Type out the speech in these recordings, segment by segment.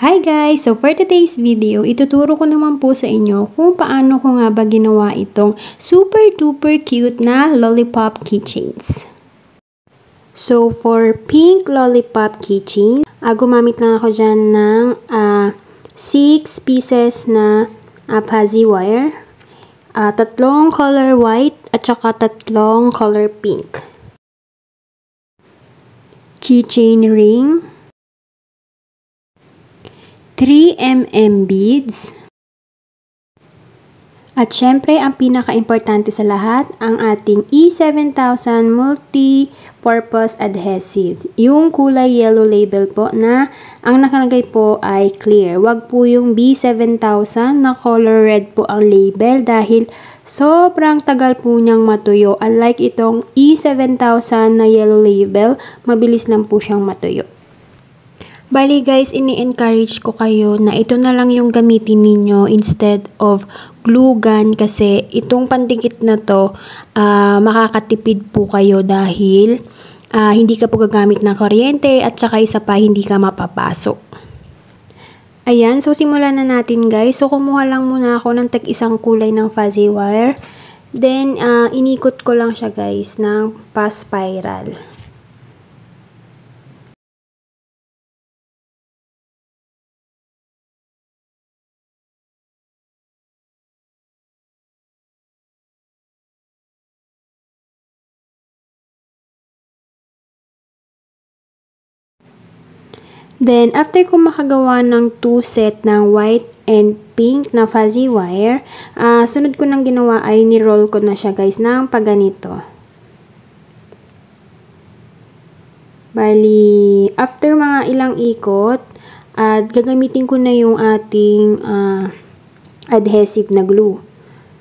Hi guys! So for today's video, ituturo ko naman po sa inyo kung paano ko nga ba ginawa itong super duper cute na lollipop keychains. So for pink lollipop keychain, gumamit lang ako dyan ng 6 pieces na fuzzy wire, tatlong color white at saka tatlong color pink. Keychain ring, 3mm beads, at syempre ang pinaka-importante sa lahat, ang ating E7000 multi-purpose adhesive. Yung kulay yellow label po na ang nakalagay po ay clear. Wag po yung B7000 na color red po ang label dahil sobrang tagal po niyang matuyo. Unlike itong E7000 na yellow label, mabilis lang po siyang matuyo. Bali guys, ini-encourage ko kayo na ito na lang yung gamitin ninyo instead of glue gun kasi itong pandikit na to, makakatipid po kayo dahil hindi ka po gagamit ng kuryente at saka isa pa hindi ka mapapasok. Ayan, so simulan na natin guys. So kumuha lang muna ako ng isang kulay ng fuzzy wire. Then inikot ko lang siya guys ng pa-spiral. Then, after ko makagawa ng 2 set ng white and pink na fuzzy wire, sunod ko nang ginawa ay ni-roll ko na siya guys ng paganito. Bali, after mga ilang ikot, gagamitin ko na yung ating adhesive na glue.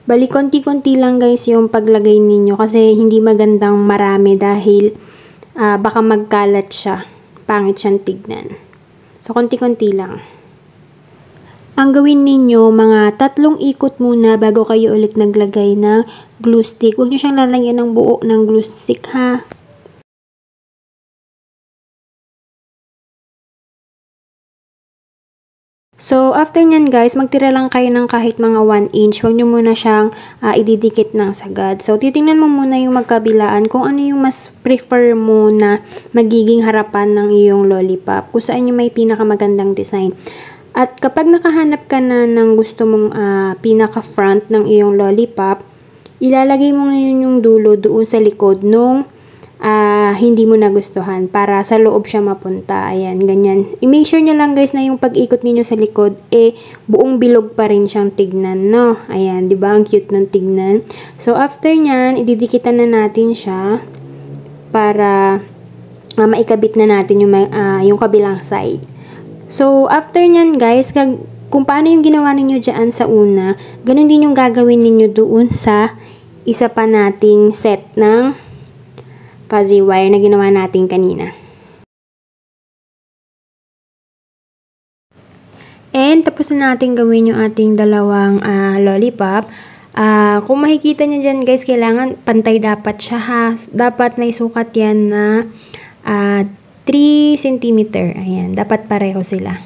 Bali, konti-konti lang guys yung paglagay ninyo kasi hindi magandang marami dahil baka magkalat siya. Pangit siyang tignan. So, konti-konti lang. Ang gawin ninyo, mga 3 ikot muna bago kayo ulit naglagay ng glue stick. Huwag nyo siyang lalagyan ng buo ng glue stick ha. So, after nyan guys, magtira lang kayo ng kahit mga 1 inch. Huwag nyo muna siyang ididikit ng sagad. So, titingnan mo muna yung magkabilaan kung ano yung mas prefer mo na magiging harapan ng iyong lollipop. Kung saan yung may pinakamagandang design. At kapag nakahanap ka na ng gusto mong pinaka-front ng iyong lollipop, ilalagay mo ngayon yung dulo doon sa likod nung hindi mo nagustuhan para sa loob siya mapunta. Ayan, ganyan. I-make sure nyo lang guys na yung pag-ikot ninyo sa likod, buong bilog pa rin siyang tignan, no? Ayan, di ba? Ang cute ng tignan. So, after nyan, ididikitan na natin siya para maikabit na natin yung kabilang side. So, after nyan guys, kung paano yung ginawa ninyo dyan sa una, ganun din yung gagawin ninyo doon sa isa pa nating set ng fuzzy wire na ginawa natin kanina. And tapos na natin gawin yung ating dalawang lollipop. Kung makikita nyo dyan guys, kailangan pantay dapat siya ha. Dapat may sukat yan na 3 cm. Ayan, dapat pareho sila.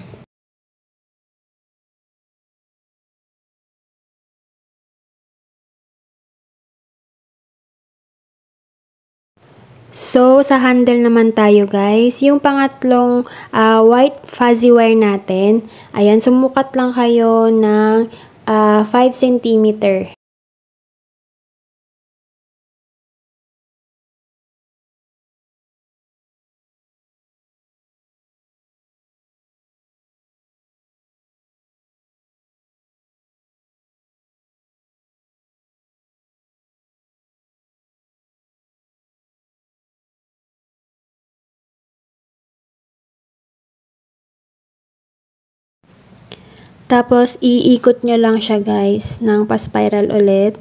So, sa handle naman tayo guys. Yung pangatlong white fuzzy wire natin, ayan, sumukat lang kayo ng 5 cm. Tapos, iikot nyo lang siya guys ng pa-spiral ulit.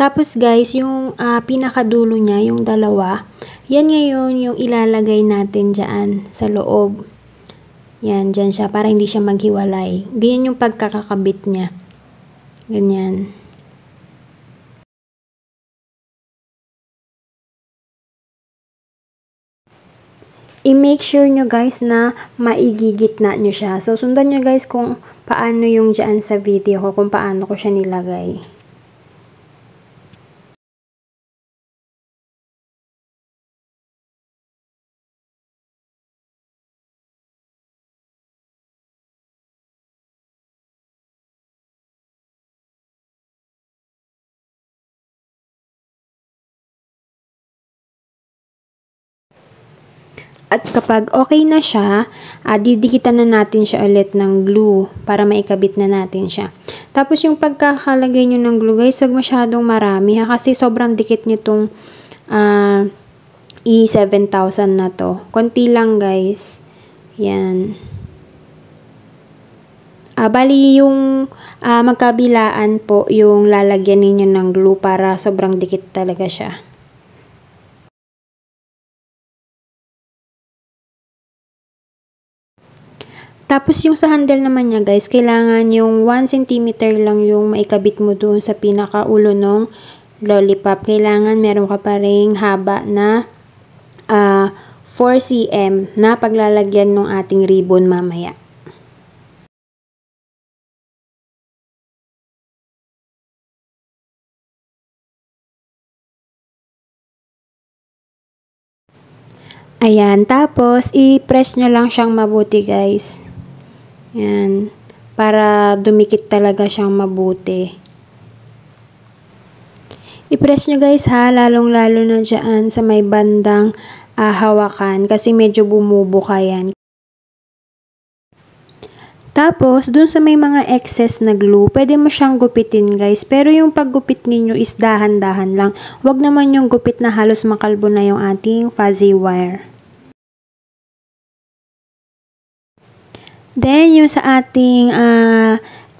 Tapos guys, yung pinakadulo niya, yung dalawa, Yan ngayon yung ilalagay natin dyan sa loob. Yan, dyan siya para hindi siya maghiwalay. Ganyan yung pagkakakabit niya. Ganyan. I-make sure nyo guys na maigigitna nyo siya. So, sundan nyo guys kung paano yung dyan sa video ko, kung paano ko siya nilagay. At kapag okay na siya, didikitan na natin siya ulit ng glue para maikabit na natin siya. Tapos yung pagkakalagay nyo ng glue guys, huwag masyadong marami ha, kasi sobrang dikit nitong E7000 na to. Konti lang guys. Yan. Bali yung magkabilaan po yung lalagyan ninyo ng glue para sobrang dikit talaga siya. Tapos yung sa handle naman niya guys, kailangan yung 1 cm lang yung maikabit mo doon sa pinakaulo ng lollipop. Kailangan meron ka pa ring haba na 4 cm na paglalagyan ng ating ribbon mamaya. Ayan, tapos i-press nyo lang siyang mabuti guys. Yan, para dumikit talaga siyang mabuti. I-press nyo guys ha, lalong-lalo na dyan sa may bandang hawakan kasi medyo bumubuka yan. Tapos, dun sa may mga excess na glue, pwede mo siyang gupitin guys. Pero yung paggupit ninyo is dahan-dahan lang. Huwag naman yung gupit na halos makalbo na yung ating fuzzy wire. Then, yung sa ating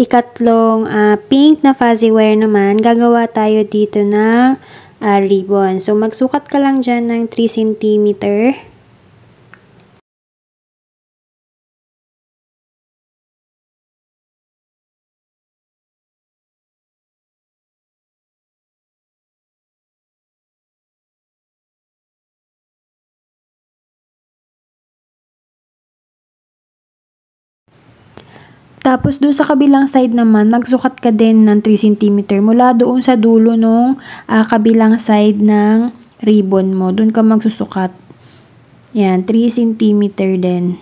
ikatlong pink na fuzzy wire naman, gagawa tayo dito ng ribbon. So, magsukat ka lang dyan ng 3 cm. Tapos doon sa kabilang side naman, magsukat ka din ng 3 cm mula doon sa dulo nung kabilang side ng ribbon mo. Doon ka magsusukat. Yan, 3 cm din.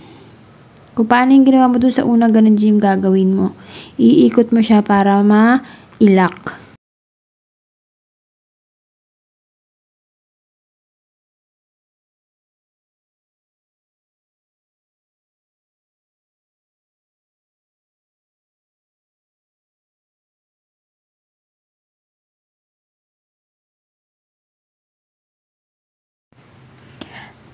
Kung paano yung ginawa mo doon sa una, ganun din yung gagawin mo. Iikot mo siya para ma-lock.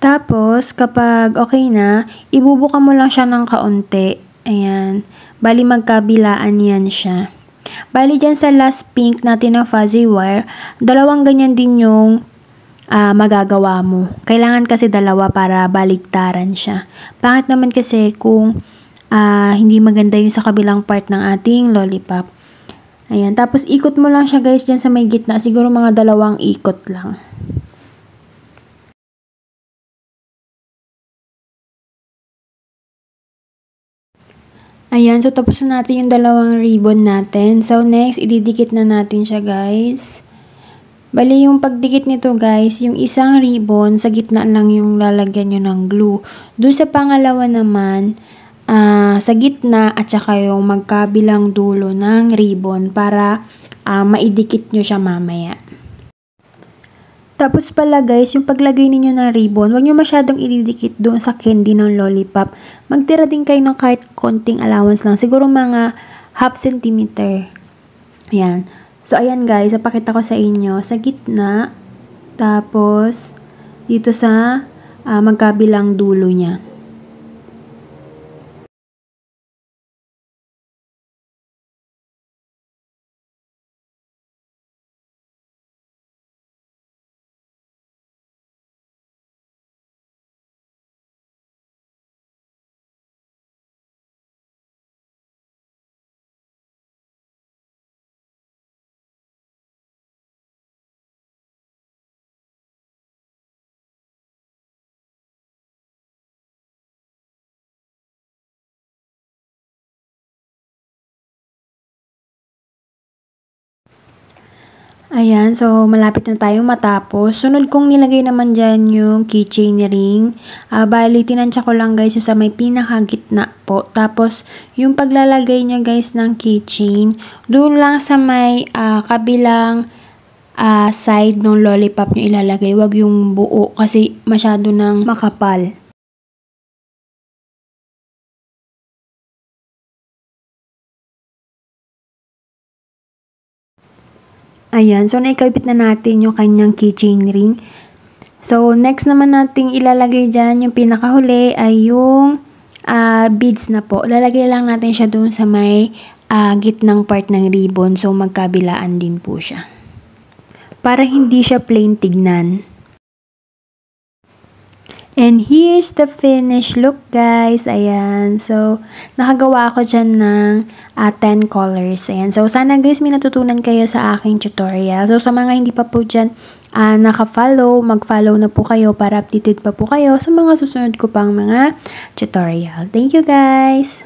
Tapos, kapag okay na, ibubuka mo lang siya ng kaunti. Ayan. Bali, magkabilaan yan siya. Bali, dyan sa last pink natin na fuzzy wire, dalawang ganyan din yung magagawa mo. Kailangan kasi dalawa para baligtaran siya. Pangit naman kasi kung hindi maganda yung sa kabilang part ng ating lollipop. Ayan. Tapos, ikot mo lang siya guys dyan sa may gitna. Siguro mga dalawang ikot lang. Ayan, so tapos na natin yung dalawang ribbon natin. So next, ididikit na natin siya guys. Bali yung pagdikit nito guys, yung isang ribbon, sa gitna lang yung lalagyan nyo ng glue. Doon sa pangalawa naman, sa gitna at saka yung magkabilang dulo ng ribbon para maidikit nyo siya mamaya. Tapos pala guys, yung paglagay ninyo ng ribbon, huwag nyo masyadong ididikit doon sa candy ng lollipop. Magtira din kayo ng kahit konting allowance lang. Siguro mga half centimeter. Ayan. So ayan guys, napakita ko sa inyo. Sa gitna, tapos dito sa magkabilang dulo niya. Ayan, so malapit na tayong matapos. Sunod kong nilagay naman dyan yung keychain ring. Bali, tinansya ko lang guys yung sa may pinakagitna po. Tapos, yung paglalagay nyo guys ng keychain, doon lang sa may kabilang side ng lollipop nyo ilalagay. Wag yung buo kasi masyado nang makapal. Ayan, so naikabit na natin yung kanyang keychain ring. So, next naman nating ilalagay dyan, yung pinakahuli ay yung beads na po. Lalagay lang natin siya doon sa may gitnang part ng ribbon. So, magkabilaan din po siya. Para hindi siya plain tignan. And here's the finished look guys. Ayan. So, nakagawa ako dyan ng 10 colors. Ayan. So, sana guys may natutunan kayo sa aking tutorial. So, sa mga hindi pa po dyan naka-follow, mag-follow na po kayo para updated pa po kayo sa mga susunod ko pang mga tutorial. Thank you guys!